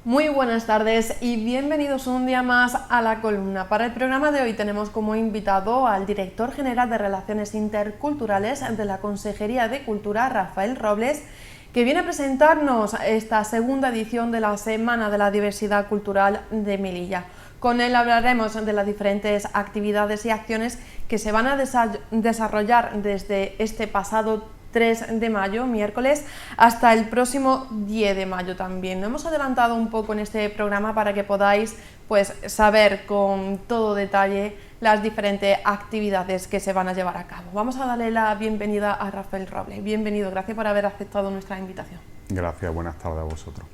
Muy buenas tardes y bienvenidos un día más a la columna. Para el programa de hoy tenemos como invitado al director general de Relaciones Interculturales de la Consejería de Cultura, Rafael Robles, que viene a presentarnos esta segunda edición de la Semana de la Diversidad Cultural de Melilla. Con él hablaremos de las diferentes actividades y acciones que se van a desarrollar desde este pasado 3 de mayo, miércoles, hasta el próximo 10 de mayo también. Lo hemos adelantado un poco en este programa para que podáis saber con todo detalle las diferentes actividades que se van a llevar a cabo. Vamos a darle la bienvenida a Rafael Robles. Bienvenido, gracias por haber aceptado nuestra invitación. Gracias, buenas tardes a vosotros.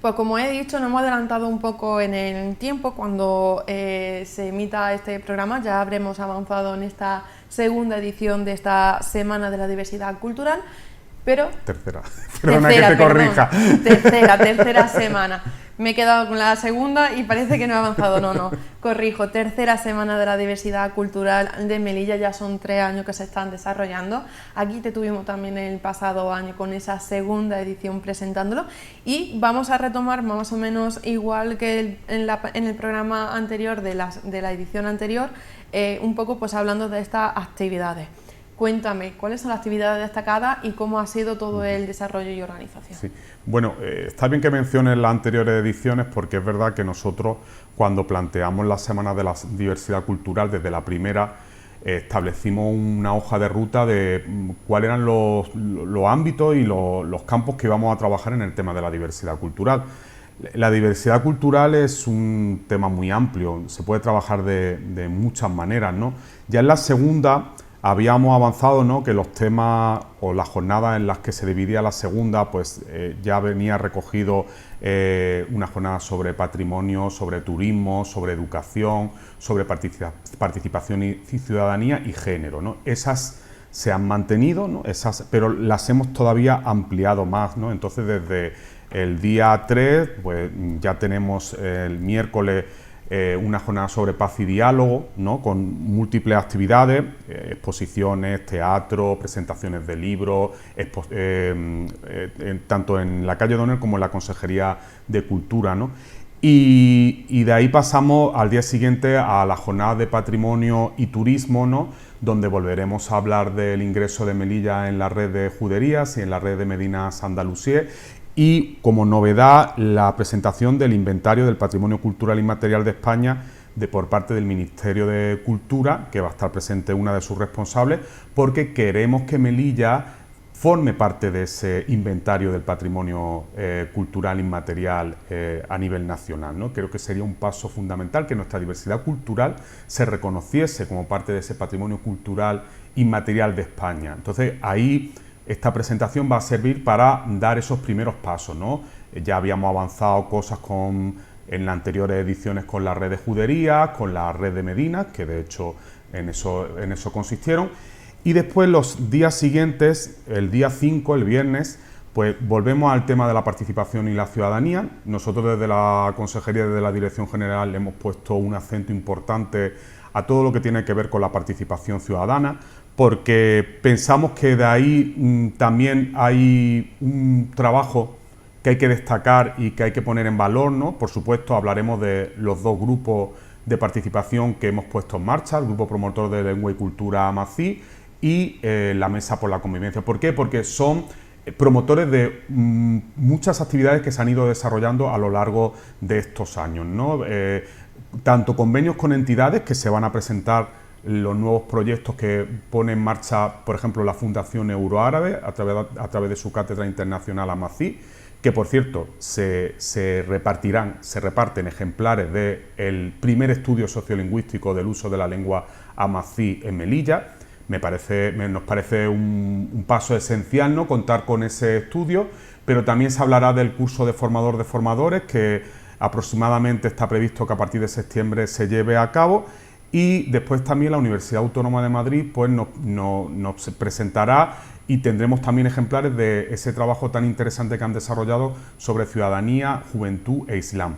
Pues como he dicho, nos hemos adelantado un poco en el tiempo. Cuando se emita este programa ya habremos avanzado en esta segunda edición de esta Semana de la Diversidad Cultural, pero... Tercera, perdona que te corrija. Tercera semana. Me he quedado con la segunda y parece que no he avanzado. No, corrijo, tercera Semana de la Diversidad Cultural de Melilla, ya son 3 años que se están desarrollando. Aquí te tuvimos también el pasado año con esa segunda edición presentándolo y vamos a retomar más o menos igual que en el programa anterior de la edición anterior, un poco hablando de estas actividades. Cuéntame, ¿cuáles son las actividades destacadas y cómo ha sido todo el desarrollo y organización? Sí. Bueno, está bien que menciones las anteriores ediciones porque es verdad que nosotros cuando planteamos la Semana de la Diversidad Cultural, desde la primera establecimos una hoja de ruta de cuáles eran los ámbitos y los campos que íbamos a trabajar en el tema de la diversidad cultural. La diversidad cultural es un tema muy amplio, se puede trabajar de muchas maneras, ¿no? Ya en la segunda habíamos avanzado, ¿no?, que los temas o las jornadas en las que se dividía la segunda, ya venía recogido una jornada sobre patrimonio, sobre turismo, sobre educación, sobre participación y ciudadanía y género, ¿no? Esas se han mantenido, ¿no?, pero las hemos todavía ampliado más, ¿no? Entonces desde el día 3, ya tenemos el miércoles una jornada sobre paz y diálogo, ¿no?, con múltiples actividades, exposiciones, teatro, presentaciones de libros, tanto en la calle Donel como en la Consejería de Cultura, ¿no? Y de ahí pasamos al día siguiente a la jornada de patrimonio y turismo, ¿no?, donde volveremos a hablar del ingreso de Melilla en la red de juderías y en la red de Medinas Andalucía. Y como novedad, la presentación del Inventario del Patrimonio Cultural Inmaterial de España por parte del Ministerio de Cultura, que va a estar presente una de sus responsables, porque queremos que Melilla forme parte de ese inventario del patrimonio cultural inmaterial a nivel nacional, ¿no? Creo que sería un paso fundamental que nuestra diversidad cultural se reconociese como parte de ese patrimonio cultural inmaterial de España. Entonces, ahí esta presentación va a servir para dar esos primeros pasos, ¿no? Ya habíamos avanzado cosas en las anteriores ediciones con la red de juderías, con la red de Medinas, que de hecho en eso consistieron. Y después los días siguientes, el día 5, el viernes, volvemos al tema de la participación y la ciudadanía. Nosotros desde la Consejería, desde la Dirección General, le hemos puesto un acento importante a todo lo que tiene que ver con la participación ciudadana, porque pensamos que de ahí también hay un trabajo que hay que destacar y que hay que poner en valor, ¿no? Por supuesto, hablaremos de los 2 grupos de participación que hemos puesto en marcha, el Grupo Promotor de Lengua y Cultura AMACI y la Mesa por la Convivencia. ¿Por qué? Porque son promotores de muchas actividades que se han ido desarrollando a lo largo de estos años, ¿no? Tanto convenios con entidades que se van a presentar los nuevos proyectos que pone en marcha, por ejemplo, la Fundación Euroárabe a través de su cátedra internacional AMACI, que por cierto se reparten ejemplares del primer estudio sociolingüístico del uso de la lengua AMACI en Melilla, nos parece un paso esencial, ¿no?, contar con ese estudio, pero también se hablará del curso de formador de formadores, que aproximadamente está previsto que a partir de septiembre se lleve a cabo, y después también la Universidad Autónoma de Madrid pues nos presentará, y tendremos también ejemplares de ese trabajo tan interesante que han desarrollado sobre ciudadanía, juventud e islam,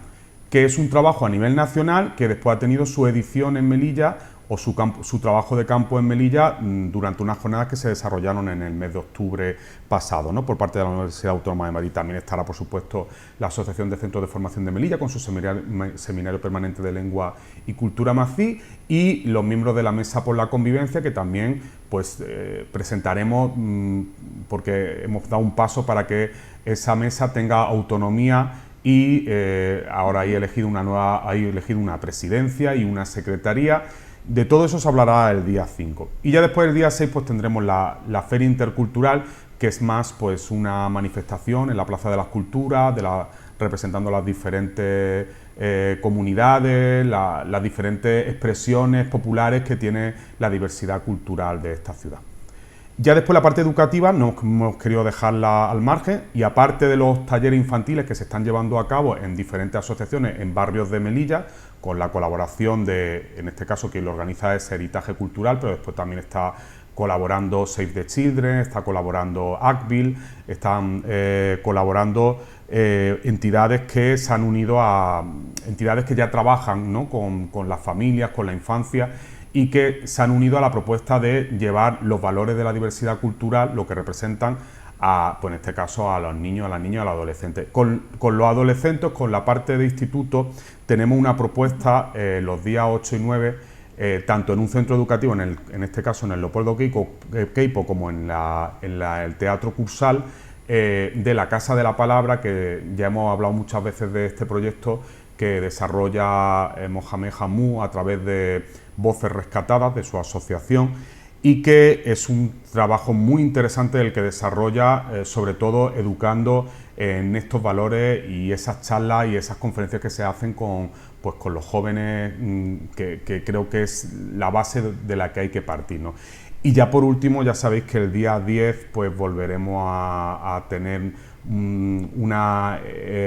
que es un trabajo a nivel nacional que después ha tenido su edición en Melilla, o su trabajo de campo en Melilla, durante unas jornadas que se desarrollaron en el mes de octubre pasado, ¿no?, por parte de la Universidad Autónoma de Madrid. También estará, por supuesto, la Asociación de Centros de Formación de Melilla con su seminario permanente de Lengua y Cultura MACI, y los miembros de la Mesa por la Convivencia, que también pues presentaremos, porque hemos dado un paso para que esa mesa tenga autonomía, y ahora hay elegido una presidencia y una secretaría. De todo eso se hablará el día 5. Y ya después, el día 6, pues tendremos la Feria Intercultural, que es más pues una manifestación en la Plaza de las Culturas, representando las diferentes comunidades, las diferentes expresiones populares que tiene la diversidad cultural de esta ciudad. Ya después la parte educativa no hemos querido dejarla al margen, y aparte de los talleres infantiles que se están llevando a cabo en diferentes asociaciones en barrios de Melilla, con la colaboración de, en este caso, quien lo organiza es Heritaje Cultural, pero después también está colaborando Save the Children, está colaborando ACVIL, están colaborando entidades que se han unido a entidades que ya trabajan, ¿no?, con las familias, con la infancia, y que se han unido a la propuesta de llevar los valores de la diversidad cultural, lo que representan, pues en este caso a los niños, a las niñas, a los adolescentes. Con los adolescentes, con la parte de instituto, tenemos una propuesta los días 8 y 9, tanto en un centro educativo, en este caso en el Leopoldo Queipo, como en el Teatro Cursal, de la Casa de la Palabra, que ya hemos hablado muchas veces de este proyecto que desarrolla Mohamed Hamou a través de Voces Rescatadas, de su asociación, y que es un trabajo muy interesante el que desarrolla, sobre todo educando en estos valores, y esas charlas y esas conferencias que se hacen con los jóvenes, que creo que es la base de la que hay que partir, ¿no? Y ya por último, ya sabéis que el día 10 pues volveremos a tener una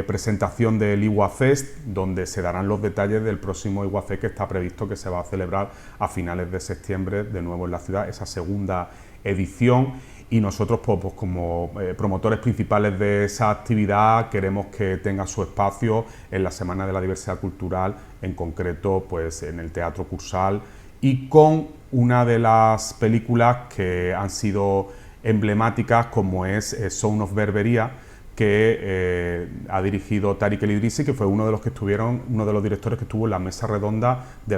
presentación del IWAFest, donde se darán los detalles del próximo IWAFest, que está previsto que se va a celebrar a finales de septiembre de nuevo en la ciudad, esa segunda edición, y nosotros pues como promotores principales de esa actividad queremos que tenga su espacio en la Semana de la Diversidad Cultural, en concreto pues en el Teatro Cursal, y con una de las películas que han sido emblemáticas, como es Son of Berbería, que ha dirigido Tariq El Idrissi, que fue uno de los directores que estuvo en la mesa redonda de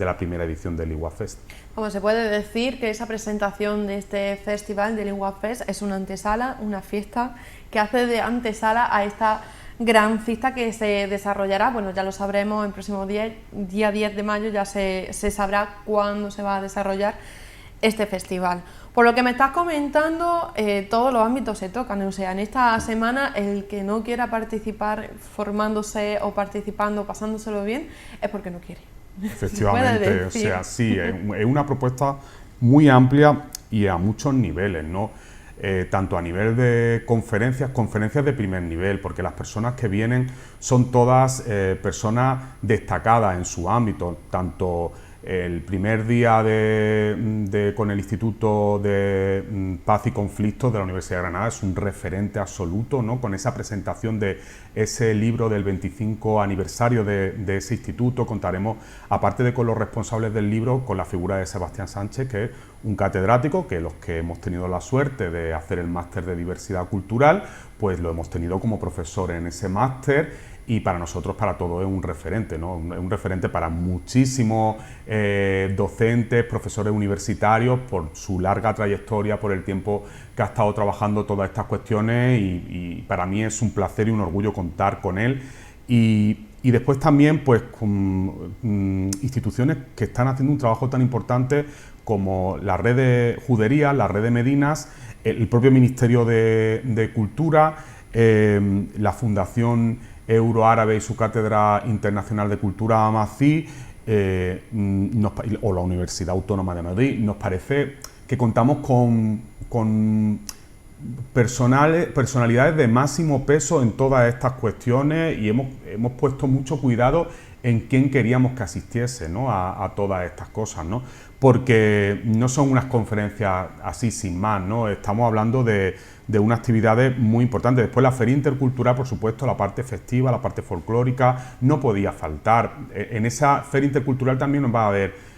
la primera edición del IWAFest. Como se puede decir que esa presentación de este festival del IWAFest es una antesala, una fiesta que hace de antesala a esta gran fiesta que se desarrollará. Bueno, ya lo sabremos el próximo día 10 de mayo, ya se sabrá cuándo se va a desarrollar este festival. Por lo que me estás comentando, todos los ámbitos se tocan, o sea, en esta semana el que no quiera participar formándose o participando, pasándoselo bien, es porque no quiere. Efectivamente, o sea, sí, es una propuesta muy amplia y a muchos niveles, ¿no? Tanto a nivel de conferencias de primer nivel, porque las personas que vienen son todas personas destacadas en su ámbito, tanto el primer día con el Instituto de Paz y Conflictos de la Universidad de Granada es un referente absoluto, ¿no?, con esa presentación de ese libro del 25 aniversario de ese instituto. Contaremos, aparte de con los responsables del libro, con la figura de Sebastián Sánchez, que es un catedrático, que los que hemos tenido la suerte de hacer el máster de diversidad cultural, pues lo hemos tenido como profesor en ese máster, y para nosotros, para todos, es un referente, ¿no? Un referente para muchísimos docentes, profesores universitarios, por su larga trayectoria, por el tiempo que ha estado trabajando todas estas cuestiones, y para mí es un placer y un orgullo contar con él. Y después también pues con instituciones que están haciendo un trabajo tan importante como la red de Juderías, la red de Medinas, el propio Ministerio de Cultura, la Fundación Euroárabe y su Cátedra Internacional de Cultura MACI, o la Universidad Autónoma de Madrid, nos parece que contamos con personalidades de máximo peso en todas estas cuestiones y hemos puesto mucho cuidado en quién queríamos que asistiese, ¿no? a todas estas cosas, ¿no? Porque no son unas conferencias así sin más, ¿no? Estamos hablando de unas actividades muy importantes. Después la Feria Intercultural, por supuesto, la parte festiva, la parte folclórica, no podía faltar. En esa Feria Intercultural también nos va a haber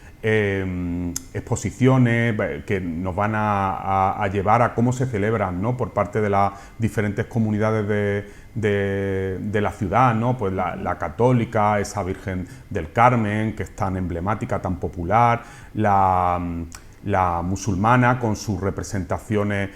exposiciones que nos van a llevar a cómo se celebran, ¿no? Por parte de las diferentes comunidades de la ciudad, ¿no? Pues la católica, esa Virgen del Carmen, que es tan emblemática, tan popular, la musulmana con sus representaciones,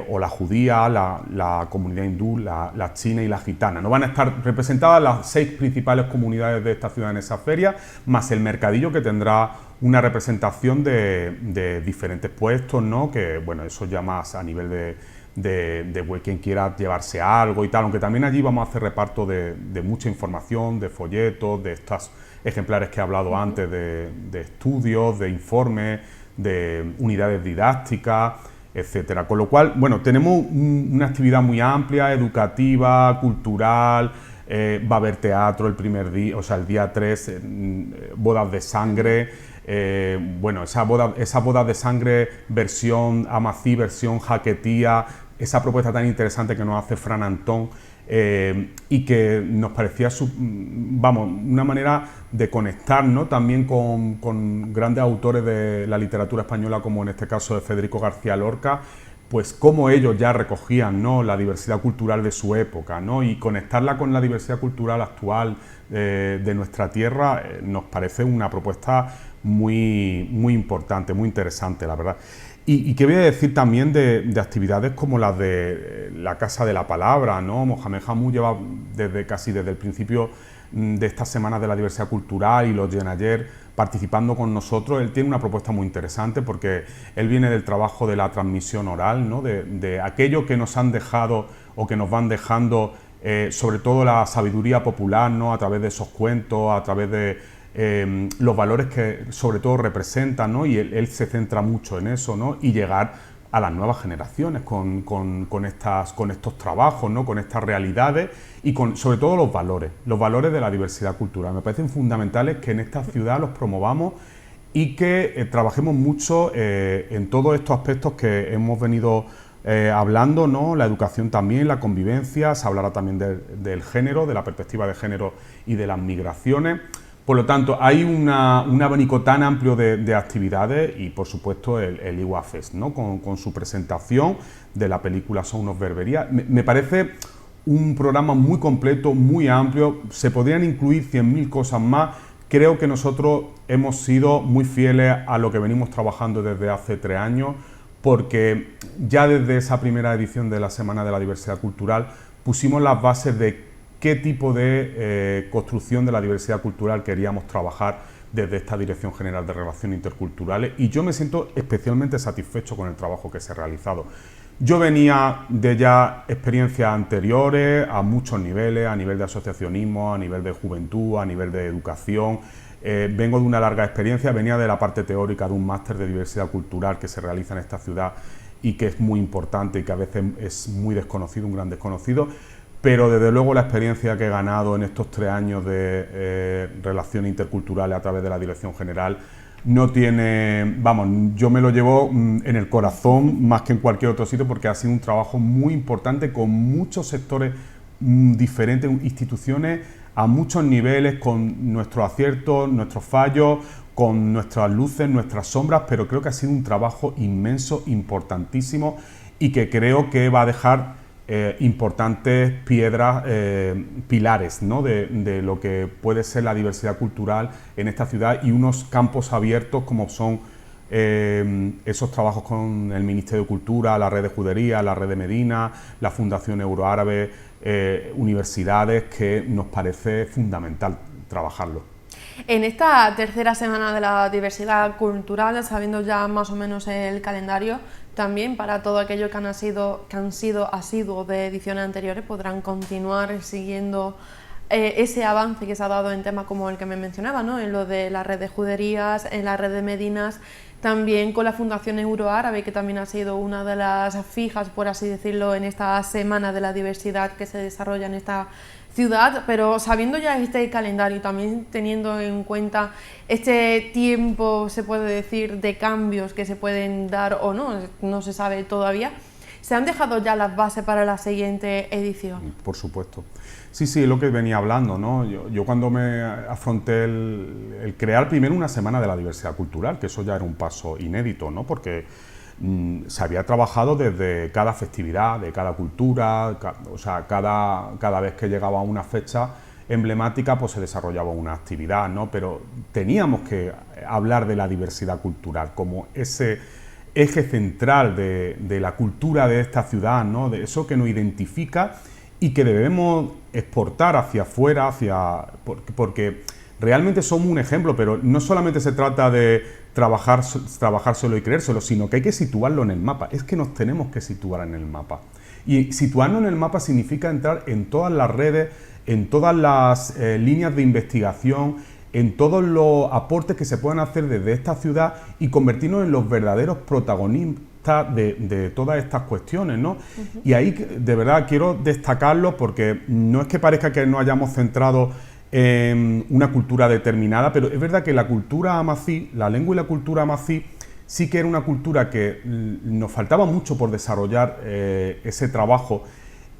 o la judía, la comunidad hindú, la china y la gitana. No van a estar representadas las 6 principales comunidades de esta ciudad en esa feria, más el mercadillo, que tendrá una representación de diferentes puestos, ¿no? Que, bueno, eso ya más a nivel de quien quiera llevarse algo y tal, aunque también allí vamos a hacer reparto de mucha información, de folletos, de estos ejemplares que he hablado antes, de estudios, de informes, de unidades didácticas, etcétera. Con lo cual, bueno, tenemos una actividad muy amplia, educativa, cultural, va a haber teatro el primer día, o sea, el día 3, bodas de sangre, bueno, esa boda de sangre versión Amací, versión Jaquetía, esa propuesta tan interesante que nos hace Fran Antón, y que nos parecía, una manera de conectar, ¿no? También con grandes autores de la literatura española, como en este caso de Federico García Lorca, pues cómo ellos ya recogían, ¿no? La diversidad cultural de su época, ¿no? Y conectarla con la diversidad cultural actual de nuestra tierra, nos parece una propuesta muy, muy importante, muy interesante, la verdad. Y qué voy a decir también de actividades como las de la Casa de la Palabra, ¿no? Mohamed Hammoud lleva casi desde el principio de estas semanas de la diversidad cultural y los Yenayer participando con nosotros. Él tiene una propuesta muy interesante porque él viene del trabajo de la transmisión oral, ¿no? De aquello que nos han dejado o que nos van dejando, sobre todo la sabiduría popular, ¿no? A través de esos cuentos, a través de los valores que sobre todo representan, ¿no? Y él se centra mucho en eso, ¿no? Y llegar a las nuevas generaciones con estos trabajos, ¿no? Con estas realidades y sobre todo los valores de la diversidad cultural. Me parecen fundamentales que en esta ciudad los promovamos y que trabajemos mucho en todos estos aspectos que hemos venido hablando, ¿no? La educación también, la convivencia, se hablará también del género, de la perspectiva de género y de las migraciones. Por lo tanto, hay un abanico tan amplio de actividades y, por supuesto, el IWA Fest, ¿no? Con su presentación de la película Son unos berberías. Me parece un programa muy completo, muy amplio, se podrían incluir 100.000 cosas más. Creo que nosotros hemos sido muy fieles a lo que venimos trabajando desde hace 3 años, porque ya desde esa primera edición de la Semana de la Diversidad Cultural pusimos las bases de qué tipo de construcción de la diversidad cultural queríamos trabajar desde esta Dirección General de Relaciones Interculturales, y yo me siento especialmente satisfecho con el trabajo que se ha realizado. Yo venía de ya experiencias anteriores a muchos niveles, a nivel de asociacionismo, a nivel de juventud, a nivel de educación. Vengo de una larga experiencia, venía de la parte teórica de un máster de diversidad cultural que se realiza en esta ciudad y que es muy importante y que a veces es muy desconocido, un gran desconocido. Pero desde luego la experiencia que he ganado en estos 3 años de relaciones interculturales a través de la Dirección General no tiene, yo me lo llevo en el corazón más que en cualquier otro sitio, porque ha sido un trabajo muy importante con muchos sectores diferentes, instituciones a muchos niveles, con nuestros aciertos, nuestros fallos, con nuestras luces, nuestras sombras, pero creo que ha sido un trabajo inmenso, importantísimo, y que creo que va a dejar importantes piedras, pilares, ¿no? de lo que puede ser la diversidad cultural en esta ciudad, y unos campos abiertos como son esos trabajos con el Ministerio de Cultura, la Red de Judería, la Red de Medina, la Fundación Euroárabe, universidades, que nos parece fundamental trabajarlo. En esta tercera semana de la diversidad cultural, sabiendo ya más o menos el calendario, también para todo aquello que han sido asiduos de ediciones anteriores, podrán continuar siguiendo ese avance que se ha dado en temas como el que me mencionaba, ¿no? En lo de la red de juderías, en la red de medinas, también con la Fundación Euroárabe, que también ha sido una de las fijas, por así decirlo, en esta Semana de la Diversidad que se desarrolla en esta ciudad, pero sabiendo ya este calendario y también teniendo en cuenta este tiempo, se puede decir, de cambios que se pueden dar o no, no se sabe todavía, ¿se han dejado ya las bases para la siguiente edición? Por supuesto. Sí, sí, es lo que venía hablando, ¿no? Yo cuando me afronté el crear primero una semana de la diversidad cultural, que eso ya era un paso inédito, ¿no? Porque se había trabajado desde cada festividad, de cada cultura, o sea, cada vez que llegaba una fecha emblemática, pues se desarrollaba una actividad, ¿no? Pero teníamos que hablar de la diversidad cultural como ese eje central de la cultura de esta ciudad, ¿no? De eso que nos identifica y que debemos exportar hacia afuera, porque realmente somos un ejemplo, pero no solamente se trata de trabajárselo y creérselo, sino que hay que situarlo en el mapa. Es que nos tenemos que situar en el mapa. Y situarnos en el mapa significa entrar en todas las redes, en todas las líneas de investigación, en todos los aportes que se puedan hacer desde esta ciudad y convertirnos en los verdaderos protagonistas de todas estas cuestiones, ¿no? Y ahí, de verdad, quiero destacarlo porque no es que parezca que nos hayamos centrado en una cultura determinada, pero es verdad que la cultura amazigh, la lengua y la cultura amazigh, sí que era una cultura que nos faltaba mucho por desarrollar ese trabajo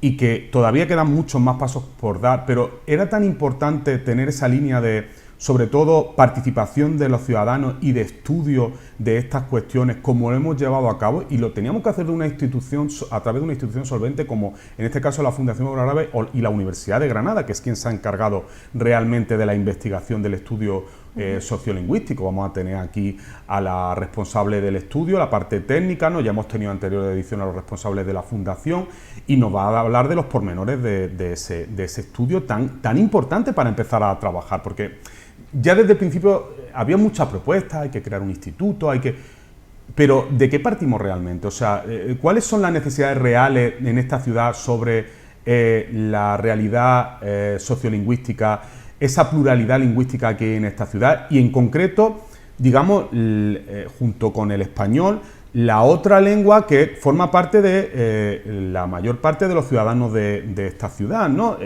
y que todavía quedan muchos más pasos por dar, pero era tan importante tener esa línea de, sobre todo, participación de los ciudadanos y de estudio de estas cuestiones como lo hemos llevado a cabo, y lo teníamos que hacer de una institución, a través de una institución solvente como en este caso la Fundación Euroárabe y la Universidad de Granada, que es quien se ha encargado realmente de la investigación del estudio sociolingüístico. Vamos a tener aquí a la responsable del estudio, la parte técnica, ¿no? Ya hemos tenido anterior edición a los responsables de la Fundación y nos va a hablar de los pormenores de ese estudio tan importante para empezar a trabajar, porque ya desde el principio había muchas propuestas, hay que crear un instituto, pero ¿de qué partimos realmente? O sea, ¿cuáles son las necesidades reales en esta ciudad sobre la realidad sociolingüística, esa pluralidad lingüística que hay en esta ciudad? Y en concreto, digamos, junto con el español, la otra lengua que forma parte de la mayor parte de los ciudadanos de esta ciudad, ¿no?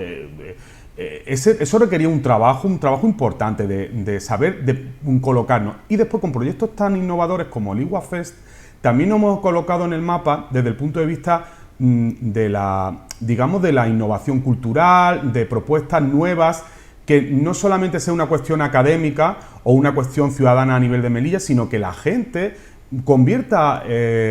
Eso requería un trabajo importante de saber, de colocarnos. Y después, con proyectos tan innovadores como el IWA Fest, también nos hemos colocado en el mapa desde el punto de vista de la innovación cultural, de propuestas nuevas, que no solamente sea una cuestión académica o una cuestión ciudadana a nivel de Melilla, sino que la gente convierta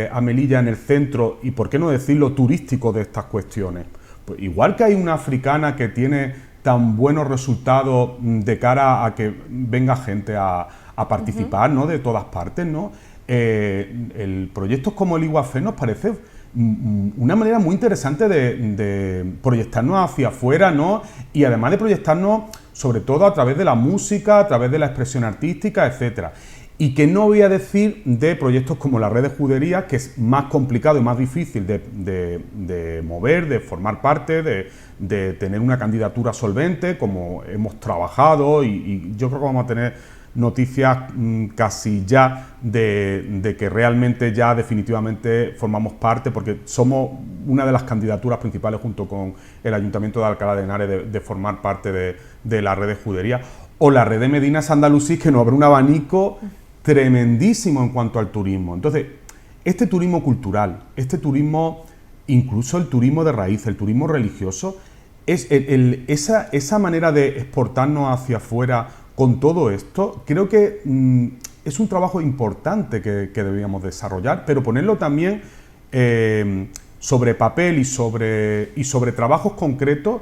a Melilla en el centro, y por qué no decirlo, turístico de estas cuestiones. Pues igual que hay una africana que tiene tan buenos resultados de cara a que venga gente a participar, ¿no? De todas partes, ¿no? Proyectos como el IWA Fest nos parece una manera muy interesante de proyectarnos hacia afuera, ¿no? Y además de proyectarnos sobre todo a través de la música, a través de la expresión artística, etcétera. Y que no voy a decir de proyectos como la red de juderías, que es más complicado y más difícil de mover, de formar parte, de tener una candidatura solvente, como hemos trabajado, y yo creo que vamos a tener noticias casi ya de que realmente ya definitivamente formamos parte, porque somos una de las candidaturas principales junto con el Ayuntamiento de Alcalá de Henares de formar parte de la red de juderías, o la red de Medinas Andalusí, que nos abre un abanico tremendísimo en cuanto al turismo. Entonces, este turismo cultural, este turismo, incluso el turismo de raíz, el turismo religioso, es esa manera de exportarnos hacia afuera con todo esto, creo que es un trabajo importante que deberíamos desarrollar, pero ponerlo también sobre papel y sobre trabajos concretos,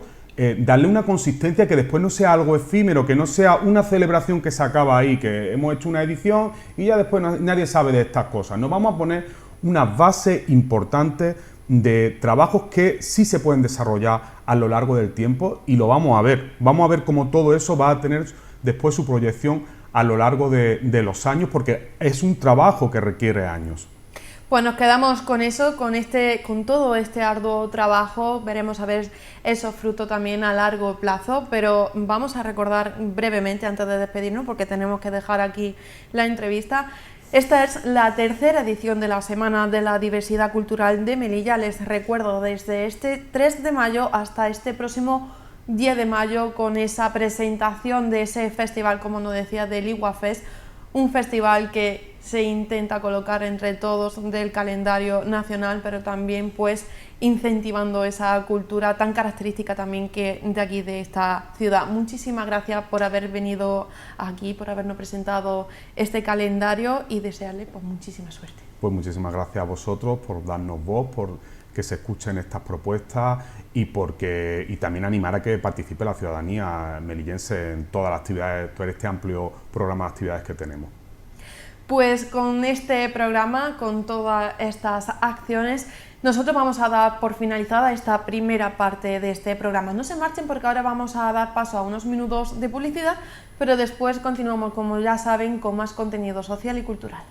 darle una consistencia que después no sea algo efímero, que no sea una celebración que se acaba ahí, que hemos hecho una edición y ya después nadie sabe de estas cosas. Nos vamos a poner una base importante de trabajos que sí se pueden desarrollar a lo largo del tiempo, y lo vamos a ver. Vamos a ver cómo todo eso va a tener después su proyección a lo largo de los años, porque es un trabajo que requiere años. Pues nos quedamos con eso, con todo este arduo trabajo. Veremos a ver esos frutos también a largo plazo, pero vamos a recordar brevemente antes de despedirnos, porque tenemos que dejar aquí la entrevista. Esta es la tercera edición de la Semana de la Diversidad Cultural de Melilla. Les recuerdo, desde este 3 de mayo hasta este próximo 10 de mayo, con esa presentación de ese festival, como nos decía, del Iguafest, un festival que se intenta colocar entre todos del calendario nacional, pero también pues incentivando esa cultura tan característica también que de aquí, de esta ciudad. Muchísimas gracias por haber venido aquí, por habernos presentado este calendario, y desearle pues muchísima suerte. Pues muchísimas gracias a vosotros por darnos voz, por que se escuchen estas propuestas y también animar a que participe la ciudadanía melillense en todas las actividades, todo este amplio programa de actividades que tenemos. Pues con este programa, con todas estas acciones, nosotros vamos a dar por finalizada esta primera parte de este programa. No se marchen, porque ahora vamos a dar paso a unos minutos de publicidad, pero después continuamos, como ya saben, con más contenido social y cultural.